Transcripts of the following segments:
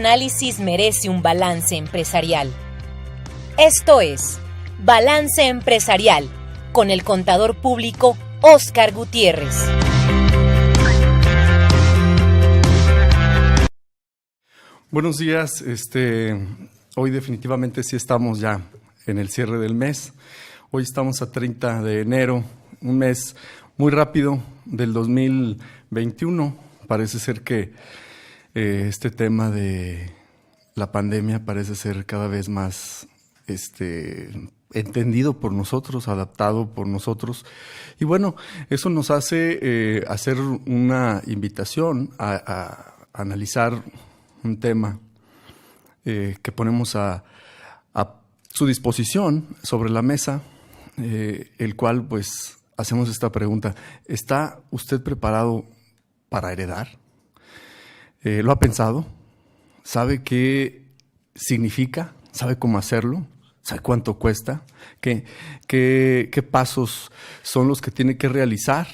análisis merece un balance empresarial. Esto es Balance Empresarial con el contador público Óscar Gutiérrez. Buenos días. Hoy definitivamente sí estamos ya en el cierre del mes. Hoy estamos a 30 de enero, un mes muy rápido del 2021. Parece ser que este tema de la pandemia parece ser cada vez más entendido por nosotros, adaptado por nosotros. Y bueno, eso nos hace hacer una invitación a analizar un tema que ponemos a su disposición sobre la mesa, el cual pues hacemos esta pregunta: ¿está usted preparado para heredar? ¿Lo ha pensado? ¿Sabe qué significa? ¿Sabe cómo hacerlo? ¿Sabe cuánto cuesta? ¿Qué pasos son los que tiene que realizar?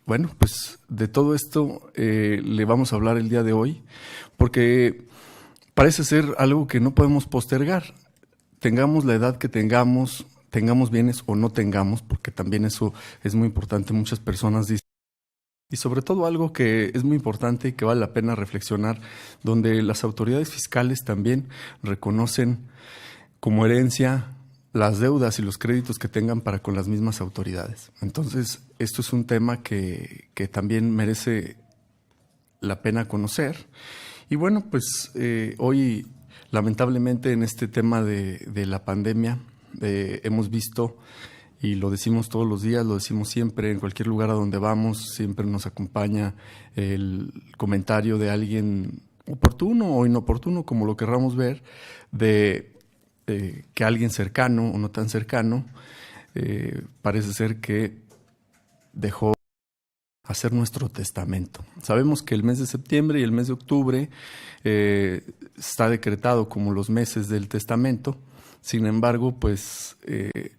Bueno, pues de todo esto le vamos a hablar el día de hoy, porque parece ser algo que no podemos postergar. Tengamos la edad que tengamos bienes o no tengamos, porque también eso es muy importante. Muchas personas dicen, y sobre todo algo que es muy importante y que vale la pena reflexionar, donde las autoridades fiscales también reconocen como herencia las deudas y los créditos que tengan para con las mismas autoridades. Entonces, esto es un tema que también merece la pena conocer. Y bueno, pues hoy, lamentablemente, en este tema de la pandemia, hemos visto, y lo decimos todos los días, lo decimos siempre, en cualquier lugar a donde vamos, siempre nos acompaña el comentario de alguien oportuno o inoportuno, como lo querramos ver, de que alguien cercano o no tan cercano parece ser que dejó hacer nuestro testamento. Sabemos que el mes de septiembre y el mes de octubre está decretado como los meses del testamento. Sin embargo, pues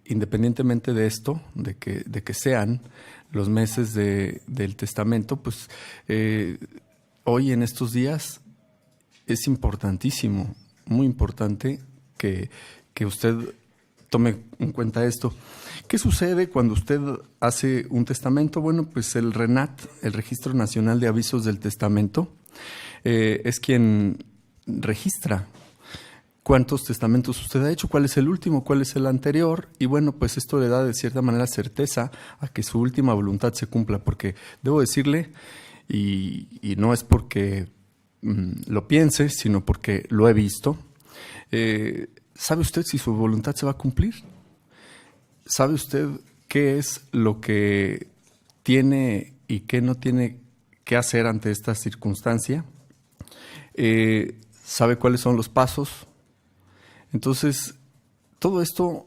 independientemente de esto, de que sean los meses del testamento, pues hoy en estos días es importantísimo, muy importante que usted tome en cuenta esto. ¿Qué sucede cuando usted hace un testamento? Bueno, pues el RENAT, el Registro Nacional de Avisos del Testamento, es quien registra cuántos testamentos usted ha hecho, cuál es el último, cuál es el anterior, y bueno, pues esto le da de cierta manera certeza a que su última voluntad se cumpla, porque debo decirle, y no es porque lo piense, sino porque lo he visto. ¿Sabe usted si su voluntad se va a cumplir? ¿Sabe usted qué es lo que tiene y qué no tiene que hacer ante esta circunstancia? ¿Sabe cuáles son los pasos? Entonces, todo esto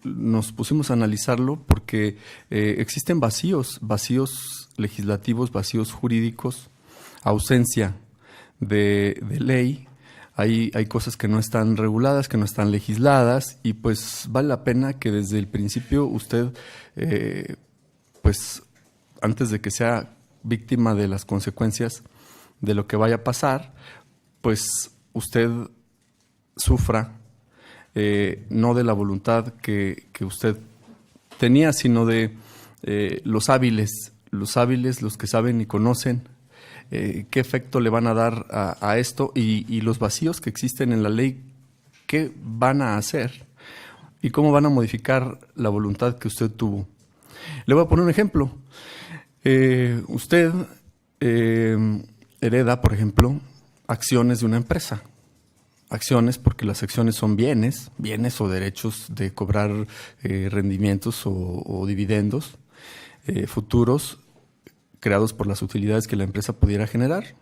nos pusimos a analizarlo porque existen vacíos legislativos, vacíos jurídicos, ausencia de ley. Hay cosas que no están reguladas, que no están legisladas, y pues vale la pena que desde el principio usted, pues antes de que sea víctima de las consecuencias de lo que vaya a pasar, pues usted sufra, no de la voluntad que usted tenía, sino de los hábiles, los que saben y conocen qué efecto le van a dar a esto, y los vacíos que existen en la ley, qué van a hacer y cómo van a modificar la voluntad que usted tuvo. Le voy a poner un ejemplo. Usted hereda, por ejemplo, acciones de una empresa. Acciones, porque las acciones son bienes o derechos de cobrar rendimientos o dividendos futuros creados por las utilidades que la empresa pudiera generar.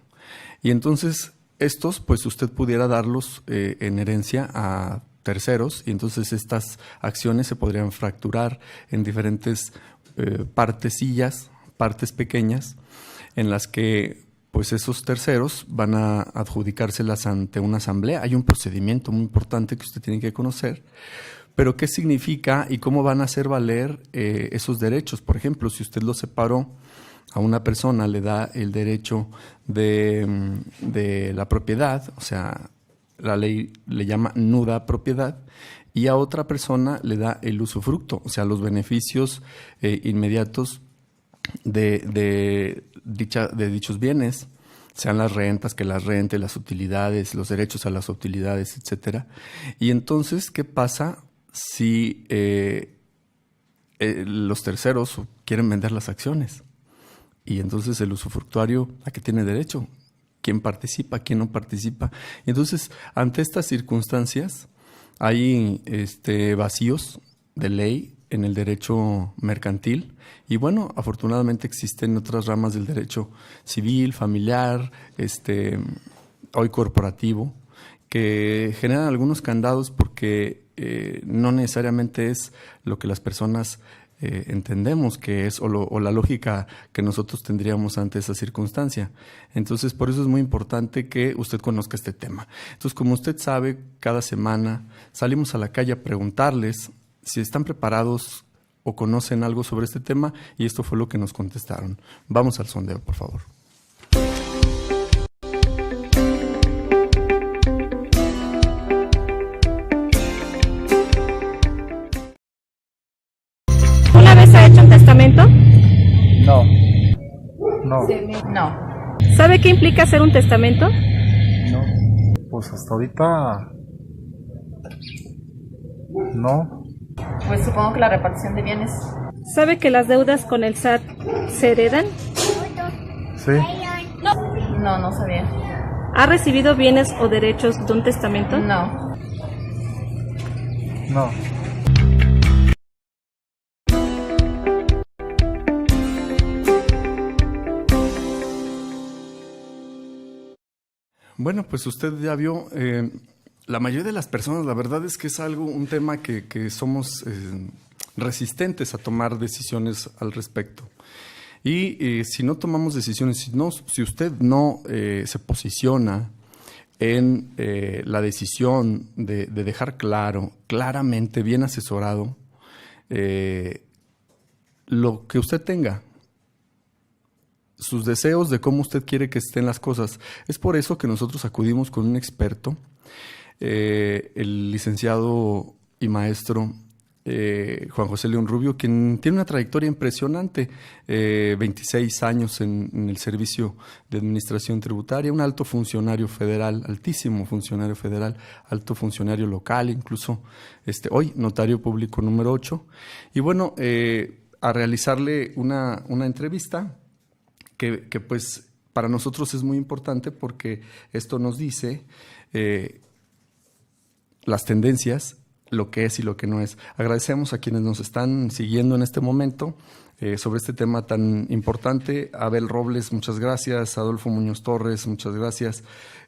Y entonces estos, pues usted pudiera darlos en herencia a terceros, y entonces estas acciones se podrían fracturar en diferentes partecillas, partes pequeñas, en las que pues esos terceros van a adjudicárselas ante una asamblea. Hay un procedimiento muy importante que usted tiene que conocer, pero ¿qué significa y cómo van a hacer valer esos derechos? Por ejemplo, si usted los separó a una persona le da el derecho de la propiedad, o sea, la ley le llama nuda propiedad, y a otra persona le da el usufructo, o sea, los beneficios inmediatos de dichos bienes, sean las rentas, que las rente, las utilidades, los derechos a las utilidades, etcétera. Y entonces, ¿qué pasa si los terceros quieren vender las acciones? Y entonces el usufructuario, ¿a qué tiene derecho? ¿Quién participa? ¿Quién no participa? Y entonces, ante estas circunstancias, hay vacíos de ley en el derecho mercantil y bueno, afortunadamente existen otras ramas del derecho civil, familiar, hoy corporativo, que generan algunos candados porque no necesariamente es lo que las personas entendemos que es o la lógica que nosotros tendríamos ante esa circunstancia. Entonces, por eso es muy importante que usted conozca este tema. Entonces, como usted sabe, cada semana salimos a la calle a preguntarles si están preparados o conocen algo sobre este tema, y esto fue lo que nos contestaron. Vamos al sondeo, por favor. ¿Una vez ha hecho un testamento? No. No. No. ¿Sabe qué implica hacer un testamento? No. Pues hasta ahorita no. Pues supongo que la repartición de bienes. ¿Sabe que las deudas con el SAT se heredan? Sí. No, no sabía. ¿Ha recibido bienes o derechos de un testamento? No. No. Bueno, pues usted ya vio, la mayoría de las personas, la verdad es que es un tema que somos resistentes a tomar decisiones al respecto. Y si no tomamos decisiones, si usted no se posiciona en la decisión de dejar claramente, bien asesorado, lo que usted tenga, sus deseos de cómo usted quiere que estén las cosas. Es por eso que nosotros acudimos con un experto, el licenciado y maestro Juan José León Rubio, quien tiene una trayectoria impresionante, 26 años en el servicio de administración tributaria, un alto funcionario federal, altísimo funcionario federal, alto funcionario local, incluso hoy notario público número 8. Y bueno, a realizarle una entrevista que pues para nosotros es muy importante porque esto nos dice las tendencias, lo que es y lo que no es. Agradecemos a quienes nos están siguiendo en este momento sobre este tema tan importante. Abel Robles, muchas gracias. Adolfo Muñoz Torres, muchas gracias.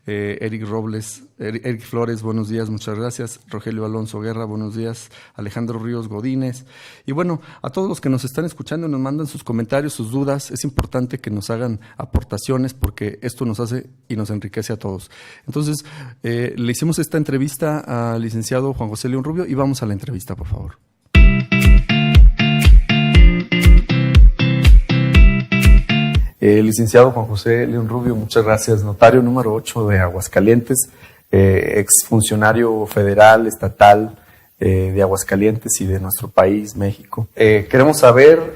Eric Flores, buenos días, muchas gracias. Rogelio Alonso Guerra, buenos días. Alejandro Ríos Godínez. Y bueno, a todos los que nos están escuchando, nos mandan sus comentarios, sus dudas. Es importante que nos hagan aportaciones porque esto nos hace y nos enriquece a todos. Entonces, le hicimos esta entrevista al licenciado Juan José León Rubio y vamos a la entrevista, por favor. Licenciado Juan José León Rubio, muchas gracias. Notario número 8 de Aguascalientes, exfuncionario federal, estatal de Aguascalientes y de nuestro país, México. Queremos saber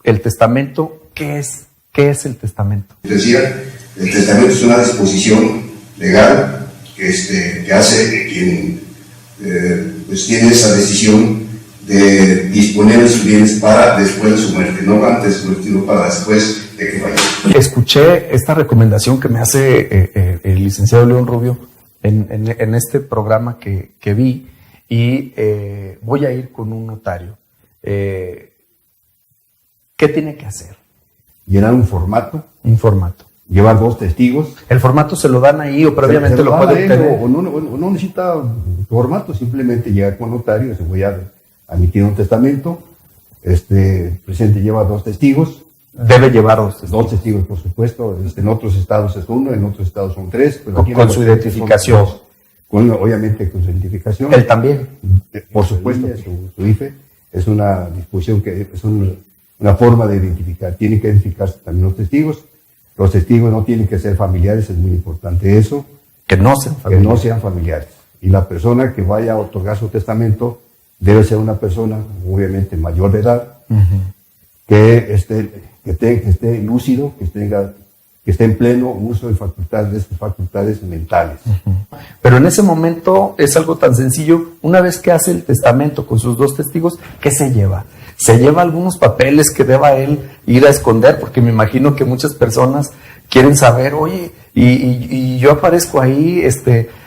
el testamento. ¿Qué es el testamento? Decía, el testamento es una disposición legal que hace quien pues tiene esa decisión de disponer de sus bienes para después de su muerte, no antes, sino para después de que fallezca. Escuché esta recomendación que me hace el licenciado León Rubio en este programa que vi y voy a ir con un notario. ¿Qué tiene que hacer? Llenar un formato. Un formato. Llevar 2 testigos. ¿El formato se lo dan ahí o previamente se lo puede tener? No necesita formato, simplemente llegar con el notario, se voy a emitir un testamento, el presidente lleva 2 testigos. Debe llevar 2 testigos. 2 testigos, por supuesto. En otros estados es 1, en otros estados son 3. Pero con su identificación. Obviamente con su identificación. Él también. Por supuesto, su IFE. Es una disposición que es una forma de identificar. Tienen que identificarse también los testigos. Los testigos no tienen que ser familiares, es muy importante eso. Que no sean Que familiares. no sean familiares. Y la persona que vaya a otorgar su testamento debe ser una persona, obviamente, mayor de edad, que esté lúcido, que esté en pleno uso de sus facultades mentales. Pero en ese momento es algo tan sencillo. Una vez que hace el testamento con sus 2 testigos, ¿qué se lleva? Se lleva algunos papeles que deba él ir a esconder, porque me imagino que muchas personas quieren saber, oye, y yo aparezco ahí,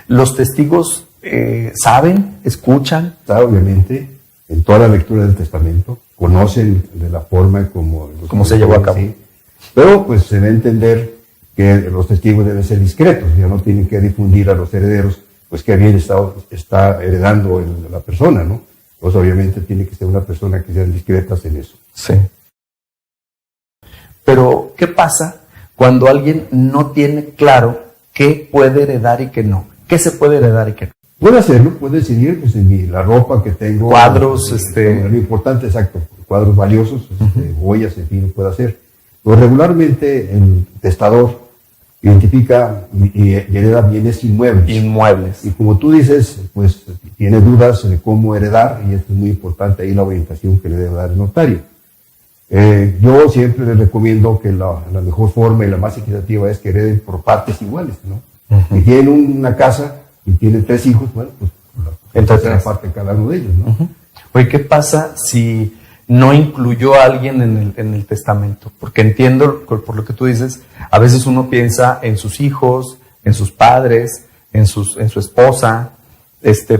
los testigos saben, escuchan. Obviamente, en toda la lectura del testamento, conocen de la forma como se llevó a cabo. Sí. Pero pues se debe entender que los testigos deben ser discretos, ya no tienen que difundir a los herederos, pues qué bien está heredando la persona, ¿no? Pues obviamente tiene que ser una persona que sean discretas en eso. Sí. Pero, ¿qué pasa cuando alguien no tiene claro qué puede heredar y qué no? ¿Qué se puede heredar y qué no? Puede hacerlo, puede decidir, pues la ropa que tengo. Cuadros, Lo importante, exacto, cuadros valiosos, joyas, en fin, lo puede hacer. Pero regularmente el testador identifica y hereda bienes inmuebles. Inmuebles. Y como tú dices, pues tiene dudas de cómo heredar, y esto es muy importante ahí la orientación que le debe dar el notario. Yo siempre les recomiendo que la mejor forma y la más equitativa es que hereden por partes iguales, ¿no? Si tienen una casa y tienen 3 hijos, bueno, pues entre la parte de cada uno de ellos, ¿no? Oye, ¿qué pasa si no incluyó a alguien en el testamento? Porque entiendo, por lo que tú dices, a veces uno piensa en sus hijos, en sus padres, en su esposa,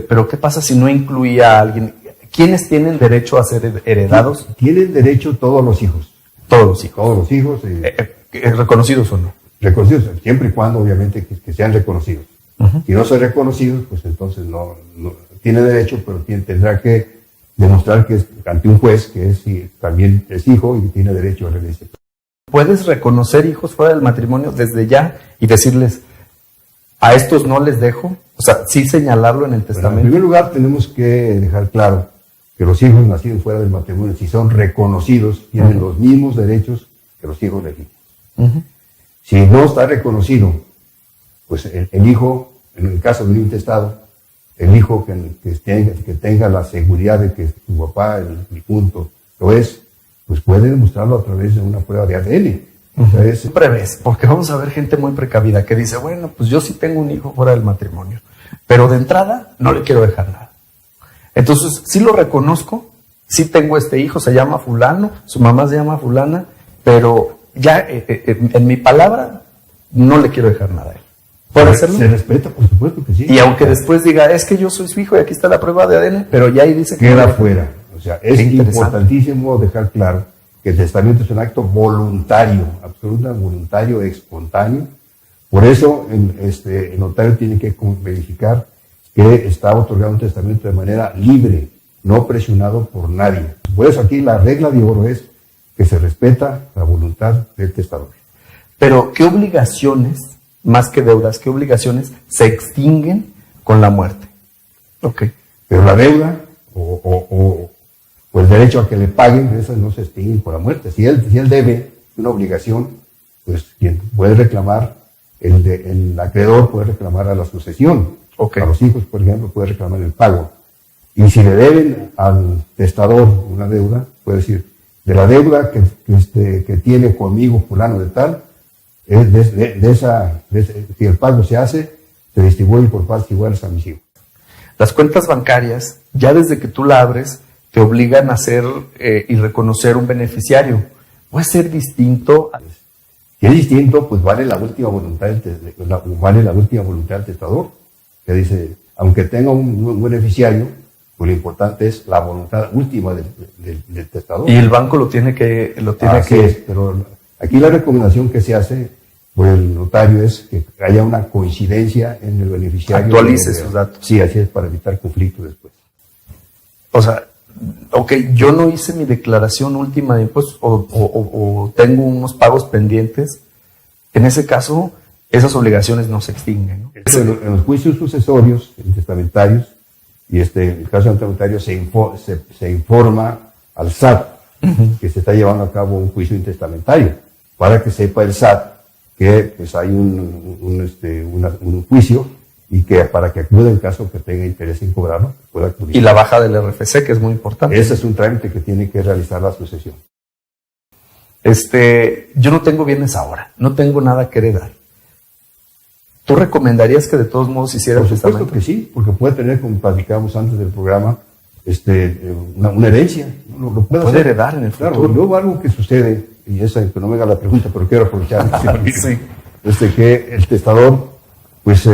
pero ¿qué pasa si no incluía a alguien? ¿Quiénes tienen derecho a ser heredados? Tienen derecho todos los hijos. Todos los hijos. Todos los hijos. ¿Reconocidos o no? Reconocidos, siempre y cuando, obviamente, que sean reconocidos. Si no son reconocidos, pues entonces no tiene derecho, pero tendrá que demostrar que es ante un juez que también es hijo y tiene derecho a la herencia. ¿Puedes reconocer hijos fuera del matrimonio desde ya y decirles, a estos no les dejo? O sea, sí señalarlo en el testamento. Bueno, en primer lugar, tenemos que dejar claro que los hijos nacidos fuera del matrimonio, si son reconocidos, tienen los mismos derechos que los hijos legítimos. Si no está reconocido, pues el hijo, en el caso de un intestado, el hijo que tenga la seguridad de que su papá, el difunto, lo es, pues puede demostrarlo a través de una prueba de ADN. Siempre ves, porque vamos a ver gente muy precavida que dice, bueno, pues yo sí tengo un hijo fuera del matrimonio, pero de entrada no le quiero dejar nada. Entonces, sí lo reconozco, sí tengo este hijo, se llama fulano, su mamá se llama fulana, pero ya en mi palabra no le quiero dejar nada a él. ¿Puede hacerlo? Se respeta, por supuesto que sí. Y aunque después diga, es que yo soy su hijo y aquí está la prueba de ADN, pero ya ahí dice que queda fuera. O sea, es interesante. Importantísimo dejar claro que el testamento es un acto voluntario, absolutamente voluntario, espontáneo. Por eso el notario tiene que verificar que está otorgando un testamento de manera libre, no presionado por nadie. Por eso aquí la regla de oro es que se respeta la voluntad del testador. Pero, ¿qué obligaciones, más que deudas, qué obligaciones se extinguen con la muerte? Okay. Pero la deuda o el derecho a que le paguen, esas no se extinguen por la muerte. Si él debe una obligación, pues quien puede reclamar, el acreedor puede reclamar a la sucesión. Okay. A los hijos, por ejemplo, puede reclamar el pago. Y si le deben al testador una deuda, puede decir, de la deuda que tiene conmigo fulano de tal, si el pago se hace, se distribuye por partes iguales a mis hijos. Las cuentas bancarias, ya desde que tú la abres, te obligan a hacer y reconocer un beneficiario. ¿Puede ser distinto? Si es distinto, pues vale la última voluntad del testador, que dice, aunque tenga un beneficiario, pues lo importante es la voluntad última del testador. Y el banco lo tiene que... Así es, pero aquí la recomendación que se hace por el notario es que haya una coincidencia en el beneficiario. Actualice sus datos. Sí, así es, para evitar conflictos después. O sea, ok, yo no hice mi declaración última de impuestos o tengo unos pagos pendientes. En ese caso, esas obligaciones no se extinguen, ¿no? En los juicios sucesorios, testamentarios, y en el caso del testamentario se informa al SAT que se está llevando a cabo un juicio intestamentario, para que sepa el SAT que pues hay un juicio y que para que acuda en caso que tenga interés en cobrarlo, pueda acudir. Y la baja del RFC, que es muy importante. Ese es un trámite que tiene que realizar la sucesión. Yo no tengo bienes ahora, no tengo nada que heredar. ¿Tú recomendarías que de todos modos hiciera Por el supuesto testamento? que sí, porque puede tener, como platicábamos antes del programa, una herencia. Lo puede hacer. heredar en el futuro. Claro, luego algo que sucede, y esa que no me haga la pregunta, pero quiero aprovechar, Sí. que el testador, pues,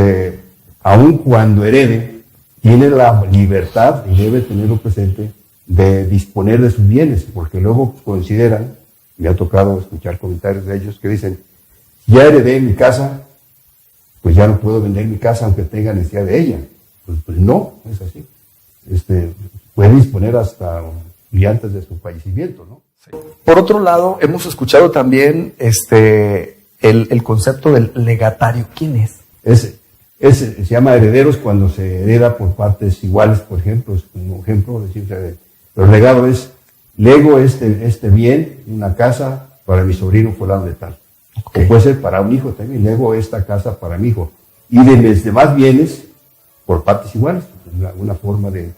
aun cuando herede, tiene la libertad, y debe tenerlo presente, de disponer de sus bienes, porque luego consideran, me ha tocado escuchar comentarios de ellos que dicen, ya heredé mi casa, pues ya no puedo vender mi casa aunque tenga necesidad de ella. Pues no, es así. Puede disponer hasta y antes de su fallecimiento, ¿no? Por otro lado, hemos escuchado también el concepto del legatario. ¿Quién es? Se llama herederos cuando se hereda por partes iguales, por ejemplo, es un ejemplo, pero legado es, lego este bien, una casa para mi sobrino fulano de tal. Okay. O puede ser para un hijo también, lego esta casa para mi hijo. Y de mis demás bienes, por partes iguales, una forma de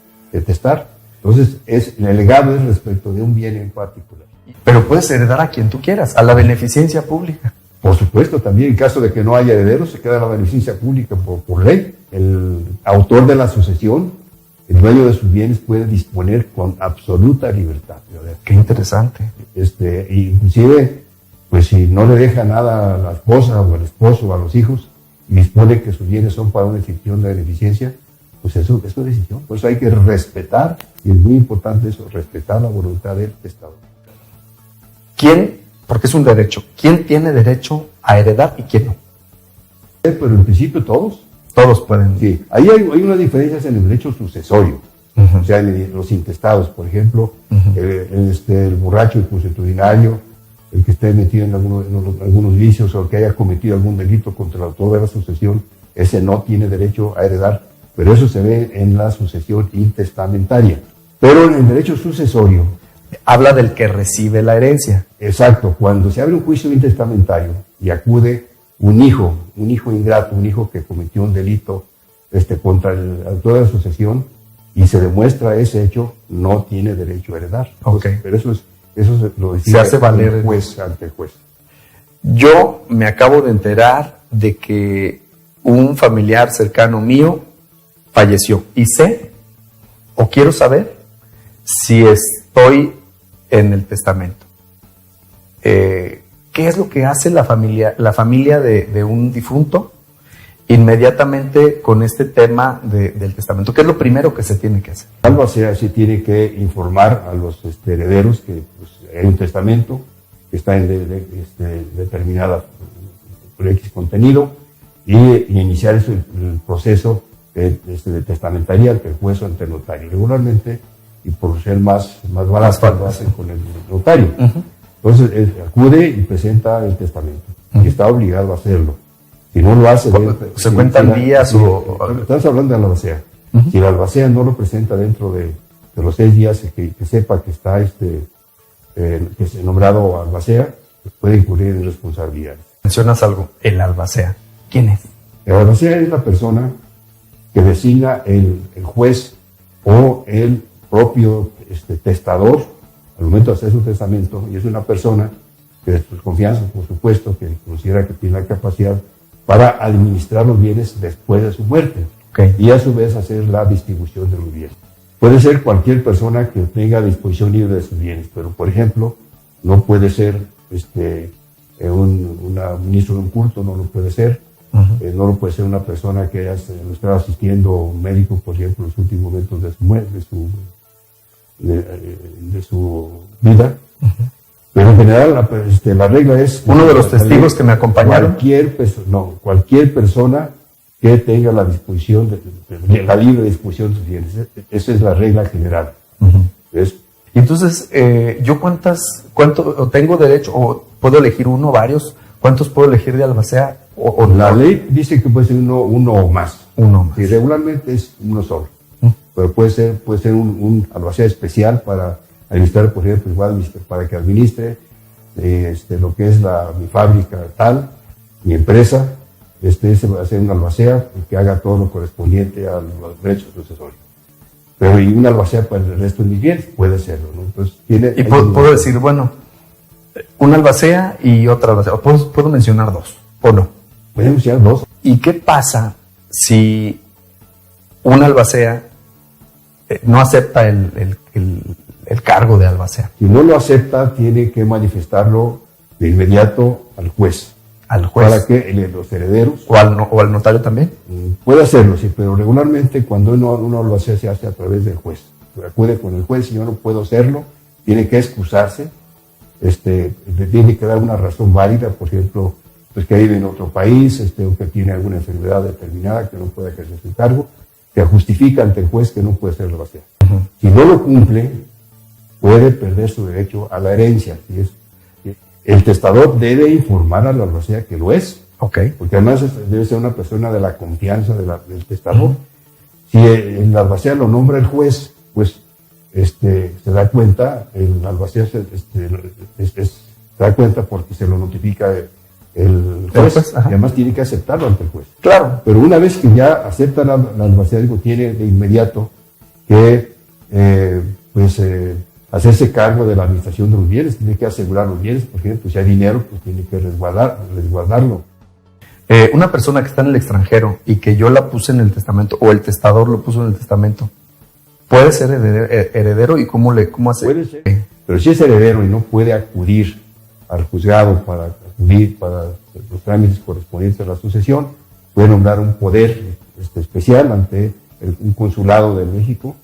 testar. Entonces, el legado es respecto de un bien en particular. Pero puedes heredar a quien tú quieras, a la beneficencia pública. Por supuesto, también en caso de que no haya herederos, se queda la beneficencia pública por ley. El autor de la sucesión, el dueño de sus bienes, puede disponer con absoluta libertad. Qué interesante. Inclusive, pues si no le deja nada a la esposa o al esposo o a los hijos, y dispone que sus bienes son para una ejecución de beneficencia, pues eso es su decisión. Por eso hay que respetar, y es muy importante eso, respetar la voluntad del testador. ¿Quién, porque es un derecho, quién tiene derecho a heredar y quién no? Pero en principio todos. Todos pueden. Sí, ahí hay unas diferencias en el derecho sucesorio. O sea, los intestados, por ejemplo, el borracho y consuetudinario, el que esté metido en algunos vicios o que haya cometido algún delito contra el autor de la sucesión, ese no tiene derecho a heredar, pero eso se ve en la sucesión intestamentaria. Pero en el derecho sucesorio, habla del que recibe la herencia. exacto, cuando se abre un juicio intestamentario y acude un hijo ingrato, un hijo que cometió un delito contra el autor de la sucesión y se demuestra ese hecho, no tiene derecho a heredar. Okay. Pero eso lo decide Se hace valer el juez ante el juez. Yo me acabo de enterar de que un familiar cercano mío falleció y sé o quiero saber si estoy en el testamento. ¿Qué es lo que hace la familia de un difunto inmediatamente con este tema del testamento? ¿Qué es lo primero que se tiene que hacer? Algo así, se tiene que informar a los herederos que hay un testamento que está determinada por X contenido y iniciar el proceso de testamentaria ante el juez o ante el notario. Regularmente, y por ser más barato, lo hacen con el notario. Entonces, acude y presenta el testamento. Y está obligado a hacerlo. Si no lo hace... ¿Se cuentan días o...? Estamos hablando de la albacea. Si la albacea no lo presenta dentro de los 6 días que sepa que está que se ha nombrado albacea, pues puede incurrir en responsabilidades. Mencionas algo, el albacea. ¿Quién es? El albacea es la persona que designa el juez o el propio testador al momento de hacer su testamento, y es una persona que de sus confianzas, por supuesto, que considera que tiene la capacidad para administrar los bienes después de su muerte. Okay. Y a su vez hacer la distribución de los bienes. Puede ser cualquier persona que tenga disposición libre de sus bienes, pero por ejemplo, no puede ser un ministro de un culto, no lo puede ser. No lo puede ser una persona que lo estaba asistiendo un médico, por ejemplo, en los últimos momentos de su muerte, de su vida. Pero en general la regla es... Uno de los testigos que me acompañaron. Cualquier persona que tenga la disposición, la libre disposición de sus bienes. Esa es la regla general. Y entonces, ¿yo cuánto tengo derecho, o puedo elegir uno, varios? ¿Cuántos puedo elegir de albacea? La ley dice que puede ser uno o más. Uno más. Y regularmente es uno solo. Pero puede ser un albacea especial para administrar, por ejemplo, igual para que administre lo que es mi fábrica tal, mi empresa, se va a hacer una albacea que haga todo lo correspondiente a los derechos sucesorios. Pero y una albacea para el resto de mis bienes, puede serlo, ¿no? Entonces, y puedo decir, bueno, una albacea y otra albacea. ¿Puedo mencionar dos o no? Podemos mencionar dos. ¿Y qué pasa si una albacea no acepta el cargo de albacea? Si no lo acepta, tiene que manifestarlo de inmediato al juez. Al juez. Para que los herederos... ¿O al notario también? Puede hacerlo, sí, pero regularmente cuando una albacea se hace a través del juez. Acude con el juez, si yo no puedo hacerlo, tiene que excusarse, le tiene que dar una razón válida, por ejemplo, pues que vive en otro país, o que tiene alguna enfermedad determinada que no puede ejercer su cargo, que justifica ante el juez que no puede ser albacea. Si no lo cumple, puede perder su derecho a la herencia. El testador debe informar a la albacea que lo es, porque además debe ser una persona de la confianza del testador. Si la albacea lo nombra el juez, pues se da cuenta, el albacea se da cuenta porque se lo notifica el juez, y además tiene que aceptarlo ante el juez. Claro. Pero una vez que ya acepta la albacea, tiene de inmediato que hacerse cargo de la administración de los bienes, tiene que asegurar los bienes, por ejemplo, si hay dinero, pues tiene que resguardarlo. Una persona que está en el extranjero y que yo la puse en el testamento, o el testador lo puso en el testamento, ¿puede ser heredero? ¿Y cómo hace? Puede ser, pero si es heredero y no puede acudir al juzgado para los trámites correspondientes a la sucesión, puede nombrar un poder especial ante un consulado de México,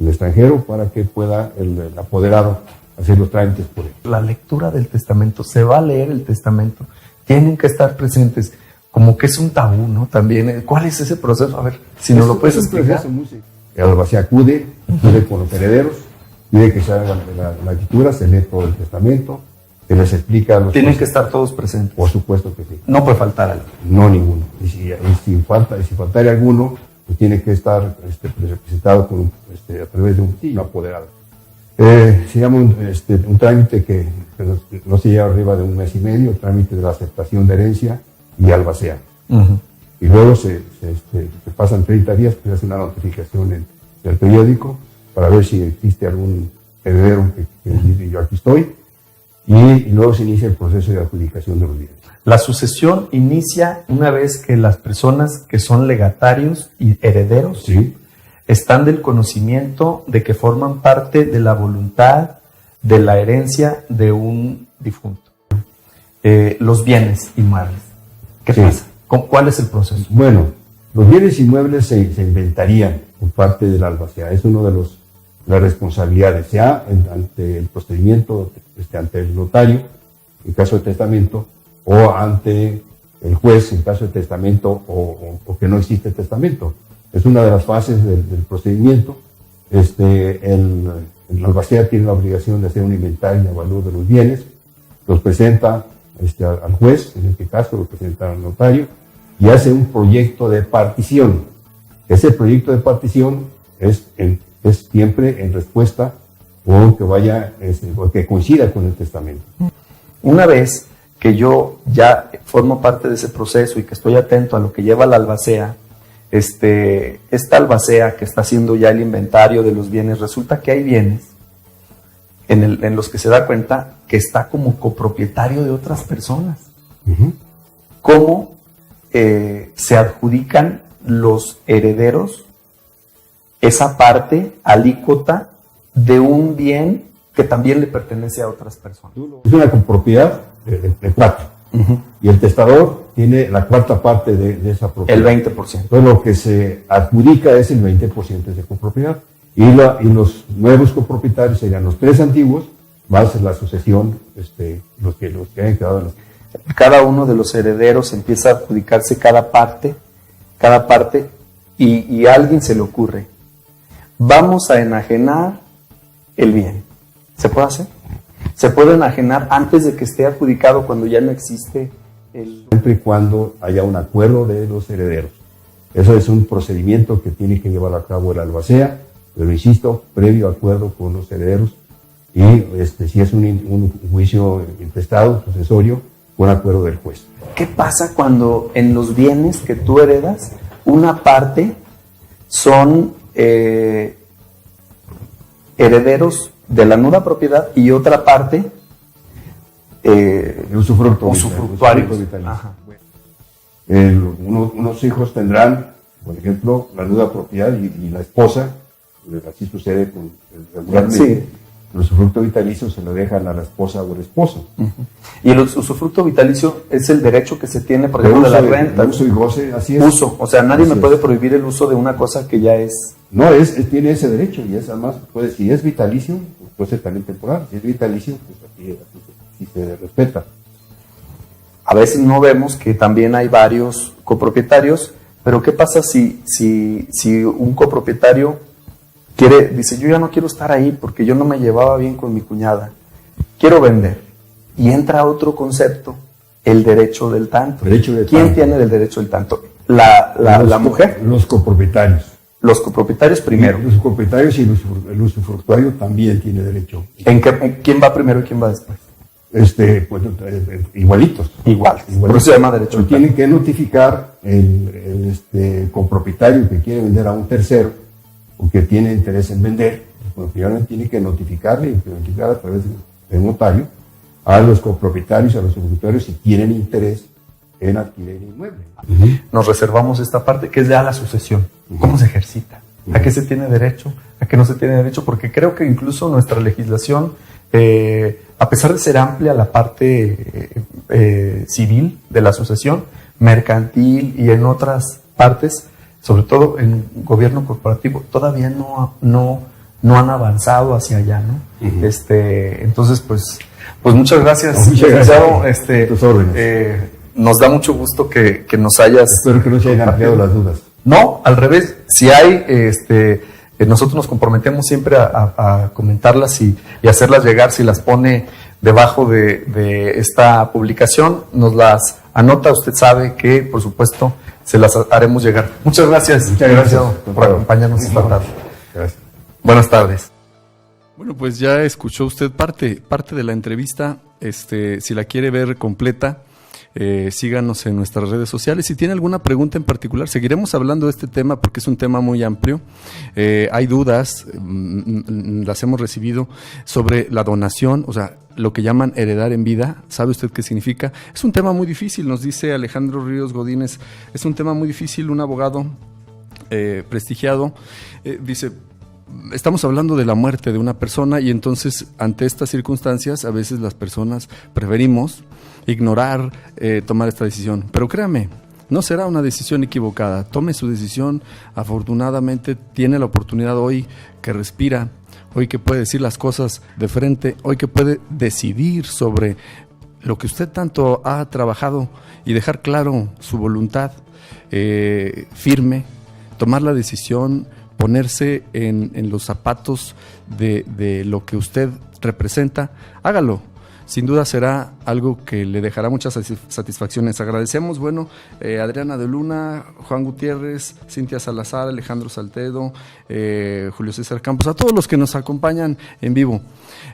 el extranjero, para que pueda el apoderado hacer los trámites por él. La lectura del testamento, se va a leer el testamento, tienen que estar presentes, como que es un tabú, ¿no? También, ¿cuál es ese proceso? A ver, si nos lo puedes explicar. El albacea acude con los herederos, pide que se haga la escritura, se lee todo el testamento, se les explica. ¿Tienen que estar todos presentes? Por supuesto que sí. No puede faltar algo. No, ninguno. Y si faltara alguno, pues tiene que estar representado a través de un apoderado. Se llama un trámite que no se lleva arriba de un mes y medio, el trámite de la aceptación de herencia y albacea. Y luego se pasan 30 días, que se hace una notificación en el periódico para ver si existe algún heredero que dice yo aquí estoy, y luego se inicia el proceso de adjudicación de los bienes. La sucesión inicia una vez que las personas que son legatarios y herederos están del conocimiento de que forman parte de la voluntad de la herencia de un difunto. Los bienes inmuebles. ¿Qué pasa? ¿Cuál es el proceso? Bueno, los bienes inmuebles se inventarían por parte del albacea. Es uno de las responsabilidades, sea ante el procedimiento, ante el notario, en caso de testamento, o ante el juez en caso de testamento o que no existe testamento. Es una de las fases del procedimiento. El albacea tiene la obligación de hacer un inventario y avalúo de los bienes, los presenta al juez, en este caso lo presenta al notario, y hace un proyecto de partición. Ese proyecto de partición es siempre en respuesta o que coincida con el testamento. Una vez que yo ya formo parte de ese proceso y que estoy atento a lo que lleva la albacea, esta albacea que está haciendo ya el inventario de los bienes, resulta que hay bienes en los que se da cuenta que está como copropietario de otras personas. ¿Cómo se adjudican los herederos esa parte alícuota de un bien que también le pertenece a otras personas? Es una copropiedad de 4. Y el testador tiene la cuarta parte de esa propiedad. El 20%. Entonces lo que se adjudica es el 20% de esa copropiedad. Y los nuevos copropietarios serían los 3 antiguos, más la sucesión, los que hayan quedado en los... Cada uno de los herederos empieza a adjudicarse cada parte, y a alguien se le ocurre: vamos a enajenar el bien. ¿Se puede hacer? ¿Se puede enajenar antes de que esté adjudicado, cuando ya no existe el...? Siempre y cuando haya un acuerdo de los herederos. Eso es un procedimiento que tiene que llevar a cabo el albacea, pero insisto, previo acuerdo con los herederos y si es un juicio intestado, sucesorio, con acuerdo del juez. ¿Qué pasa cuando en los bienes que tú heredas, una parte son herederos de la nuda propiedad y otra parte usufructuarios? Unos hijos tendrán, por ejemplo, la nuda propiedad y la esposa, así sucede regularmente. Sí. El usufructo vitalicio se lo dejan a la esposa o el esposo. Uh-huh. Y el usufructo vitalicio es el derecho que se tiene, por ejemplo, de la renta. Uso y goce, así es. Uso, o sea, nadie me puede prohibir el uso de una cosa que ya es... No, tiene ese derecho y es además, si es vitalicio, pues puede ser también temporal. Si es vitalicio, pues así se respeta. A veces no vemos que también hay varios copropietarios, pero ¿qué pasa si un copropietario dice, yo ya no quiero estar ahí porque yo no me llevaba bien con mi cuñada, quiero vender? Y entra otro concepto, el derecho del tanto. ¿Quién tiene el derecho del tanto? La mujer. Los copropietarios. Los copropietarios primero. Los copropietarios y el usufructuario también tiene derecho. ¿En quién va primero y quién va después? Igualitos. Por eso se llama derecho del tanto. Tienen que notificar el copropietario que quiere vender a un tercero o que tiene interés en vender. El copropietario tiene que notificarle y notificar a través del notario a los copropietarios, a los usufructuarios si tienen interés en adquirir el inmueble. Uh-huh. Nos reservamos esta parte que es ya la sucesión. ¿Cómo se ejercita? ¿A qué se tiene derecho? ¿A qué no se tiene derecho? Porque creo que incluso nuestra legislación, a pesar de ser amplia la parte civil de la sucesión, mercantil y en otras partes, sobre todo en gobierno corporativo, todavía no han avanzado hacia allá, ¿no? Uh-huh. Entonces, pues muchas gracias, licenciado. Tus órdenes. Nos da mucho gusto que nos hayas... Espero que no se hayan ampliado las dudas. No, al revés. Si hay, nosotros nos comprometemos siempre a comentarlas y hacerlas llegar. Si las pone debajo de esta publicación, nos las anota. Usted sabe que, por supuesto, se las haremos llegar. Muchas gracias. Muchas gracias por acompañarnos esta tarde. Gracias. Buenas tardes. Bueno, pues ya escuchó usted parte de la entrevista. Si la quiere ver completa, síganos en nuestras redes sociales. Si tiene alguna pregunta en particular, seguiremos hablando de este tema porque es un tema muy amplio. Hay dudas, las hemos recibido sobre la donación, o sea, lo que llaman heredar en vida. ¿Sabe usted qué significa? Es un tema muy difícil, nos dice Alejandro Ríos Godínez. Es un tema muy difícil. Un abogado prestigiado dice: estamos hablando de la muerte de una persona y entonces ante estas circunstancias a veces las personas preferimos ignorar tomar esta decisión. Pero créame, no será una decisión equivocada. Tome su decisión. Afortunadamente tiene la oportunidad hoy que respira, hoy que puede decir las cosas de frente, hoy que puede decidir sobre lo que usted tanto ha trabajado y dejar claro su voluntad firme, tomar la decisión, ponerse en los zapatos de lo que usted representa. Hágalo. Sin duda será algo que le dejará muchas satisfacciones. Agradecemos, Adriana de Luna, Juan Gutiérrez, Cintia Salazar, Alejandro Saltedo, Julio César Campos, a todos los que nos acompañan en vivo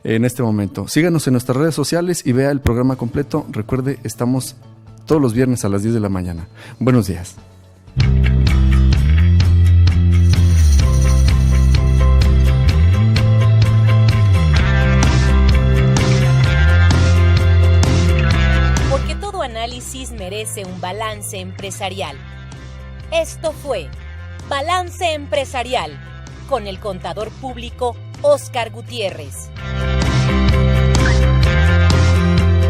en este momento. Síganos en nuestras redes sociales y vea el programa completo. Recuerde, estamos todos los viernes a las 10 de la mañana. Buenos días. Análisis merece un balance empresarial. Esto fue Balance Empresarial con el contador público Óscar Gutiérrez.